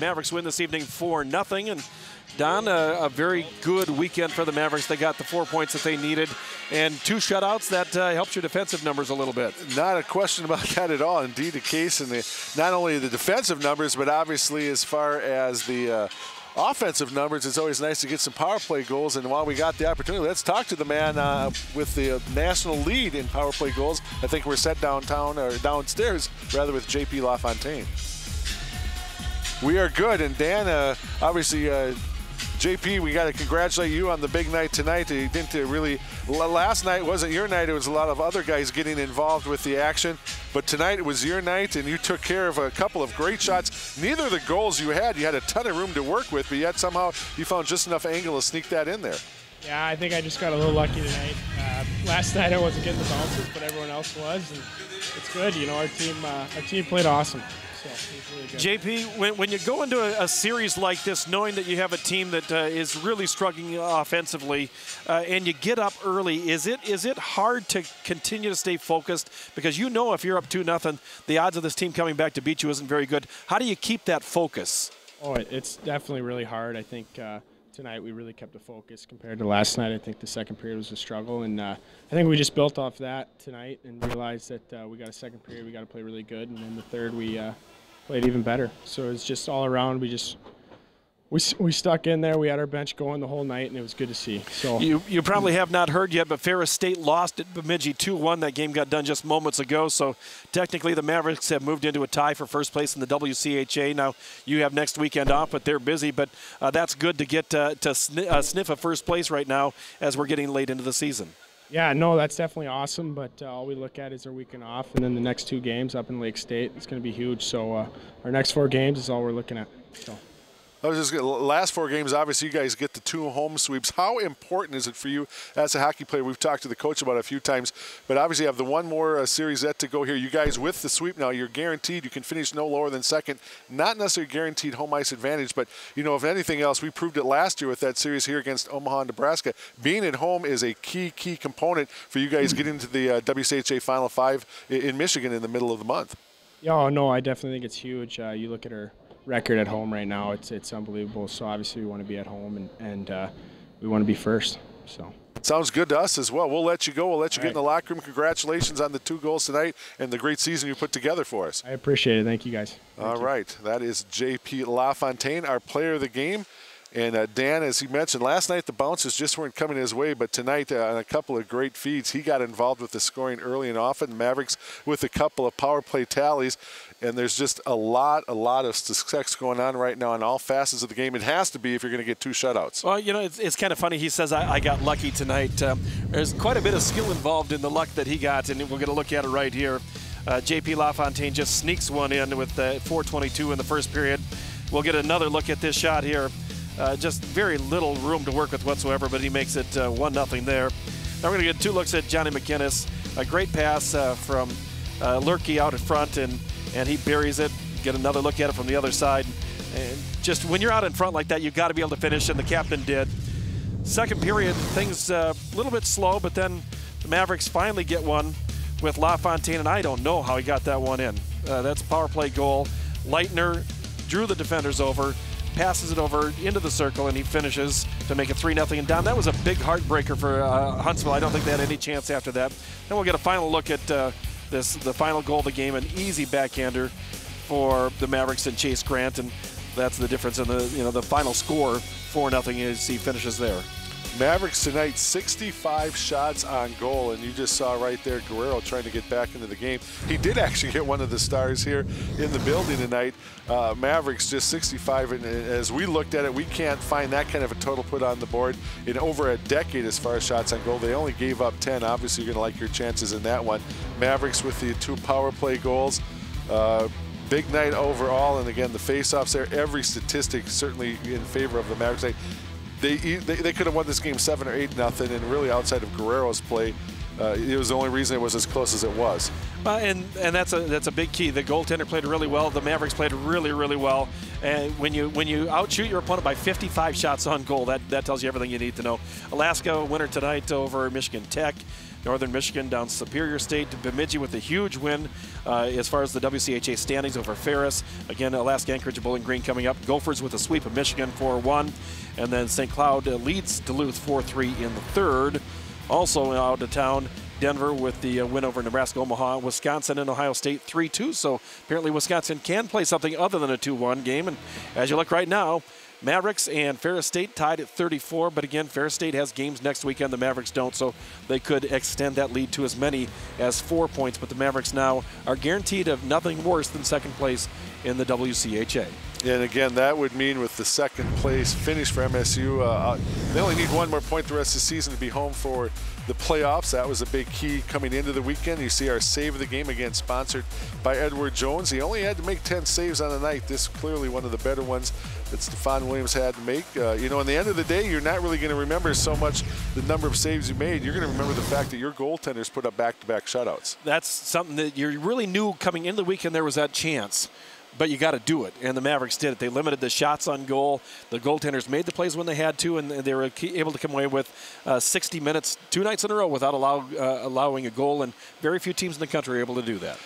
Mavericks win this evening 4-0. And Don, a very good weekend for the Mavericks. They got the 4 points that they needed and 2 shutouts. That helps your defensive numbers a little bit. Not a question about that at all. Indeed, the case in not only the defensive numbers, but obviously as far as the offensive numbers, it's always nice to get some power play goals. And while we got the opportunity, let's talk to the man with the national lead in power play goals. I think we're set downtown, or downstairs, rather, with JP LaFontaine. We are good. And Dan, obviously, JP, we got to congratulate you on the big night tonight. You didn't really, last night wasn't your night. It was a lot of other guys getting involved with the action. But tonight it was your night, and you took care of a couple of great shots. Neither of the goals you had a ton of room to work with, but yet somehow you found just enough angle to sneak that in there. Yeah, I think I just got a little lucky tonight. Last night I wasn't getting the bounces, but everyone else was, and it's good. You know, our team played awesome. So really JP, when you go into a series like this, knowing that you have a team that is really struggling offensively, and you get up early, is it hard to continue to stay focused? Because you know if you're up 2-0, the odds of this team coming back to beat you isn't very good. How do you keep that focus? Oh, it's definitely really hard. I think tonight we really kept the focus compared to last night. I think the second period was a struggle, and I think we just built off that tonight and realized that we got a second period, we got to play really good, and then the third we played even better. So it's just all around. We stuck in there. We had our bench going the whole night, and it was good to see. So you probably have not heard yet, but Ferris State lost at Bemidji 2-1. That game got done just moments ago. So technically, the Mavericks have moved into a tie for first place in the WCHA. Now you have next weekend off, but they're busy. But that's good to get to sniff a first place right now as we're getting late into the season. Yeah, no, that's definitely awesome, but all we look at is our weekend off, and then the next 2 games up in Lake State. It's going to be huge, so our next 4 games is all we're looking at. So. I was just last 4 games, obviously you guys get the 2 home sweeps. How important is it for you as a hockey player? We've talked to the coach about it a few times, but obviously you have the one more series yet to go here. You guys with the sweep now, you're guaranteed you can finish no lower than second. Not necessarily guaranteed home ice advantage, but you know, if anything else, we proved it last year with that series here against Omaha, Nebraska. Being at home is a key component for you guys getting to the WCHA Final 5 in Michigan in the middle of the month. Yeah, no, I definitely think it's huge. You look at our record at home right now, it's unbelievable. So obviously we want to be at home, and we want to be first. So sounds good to us as well. We'll let you go. We'll let you get in the locker room. Congratulations on the 2 goals tonight and the great season you put together for us. I appreciate it. Thank you, guys. All right, that is JP LaFontaine, our player of the game. And Dan, as he mentioned, last night the bounces just weren't coming his way, but tonight on a couple of great feeds, he got involved with the scoring early and often. Mavericks with a couple of power play tallies, and there's just a lot of success going on right now in all facets of the game. It has to be if you're going to get 2 shutouts. Well, you know, it's kind of funny. He says, I got lucky tonight. There's quite a bit of skill involved in the luck that he got, and we're going to look at it right here. JP LaFontaine just sneaks one in with 4:22 in the first period. We'll get another look at this shot here. Just very little room to work with whatsoever, but he makes it 1-0 there. Now we're going to get 2 looks at Johnny McInnes. A great pass from Lurkey out in front, and he buries it. Get another look at it from the other side. And just when you're out in front like that, you've got to be able to finish, and the captain did. Second period, things a little bit slow, but then the Mavericks finally get one with LaFontaine, and I don't know how he got that one in. That's a power play goal. Leitner drew the defenders over, passes it over into the circle, and he finishes to make it 3-0 and down. That was a big heartbreaker for Huntsville. I don't think they had any chance after that. Then we'll get a final look at the final goal of the game, an easy backhander for the Mavericks and Chase Grant, and that's the difference in the final score. 4-0 as he finishes there. Mavericks tonight, 65 shots on goal, and you just saw right there Guerrero trying to get back into the game. He did actually get one of the stars here in the building tonight. Mavericks just 65, and as we looked at it, we can't find that kind of a total put on the board in over a decade as far as shots on goal. They only gave up 10. Obviously, you're going to like your chances in that one. Mavericks with the 2 power play goals. Big night overall, and again, the face-offs there, every statistic certainly in favor of the Mavericks. They could have won this game 7 or 8-0, and really outside of Guerrero's play, it was the only reason it was as close as it was. And that's a big key. The goaltender played really well. The Mavericks played really, really well. And when you outshoot your opponent by 55 shots on goal, that tells you everything you need to know. Alaska winner tonight over Michigan Tech. Northern Michigan down Superior State. Bemidji with a huge win as far as the WCHA standings over Ferris. Again, Alaska, Anchorage, Bowling Green coming up. Gophers with a sweep of Michigan 4-1. And then St. Cloud leads Duluth 4-3 in the third. Also out of town, Denver with the win over Nebraska, Omaha, Wisconsin, and Ohio State 3-2. So apparently Wisconsin can play something other than a 2-1 game. And as you look right now, Mavericks and Ferris State tied at 34, but again, Ferris State has games next weekend. The Mavericks don't, so they could extend that lead to as many as 4 points. But the Mavericks now are guaranteed of nothing worse than second place in the WCHA. And again, that would mean with the second place finish for MSU, they only need one more point the rest of the season to be home for the playoffs. That was a big key coming into the weekend. You see our save of the game, again, sponsored by Edward Jones. He only had to make 10 saves on the night. This clearly one of the better ones that Stephon Williams had to make. You know, in the end of the day, you're not really going to remember so much the number of saves you made. You're going to remember the fact that your goaltenders put up back-to-back shutouts. That's something that you really knew coming into the weekend there was that chance. But you got to do it, and the Mavericks did it. They limited the shots on goal. The goaltenders made the plays when they had to, and they were able to come away with 60 minutes 2 nights in a row without allowing a goal, and very few teams in the country are able to do that.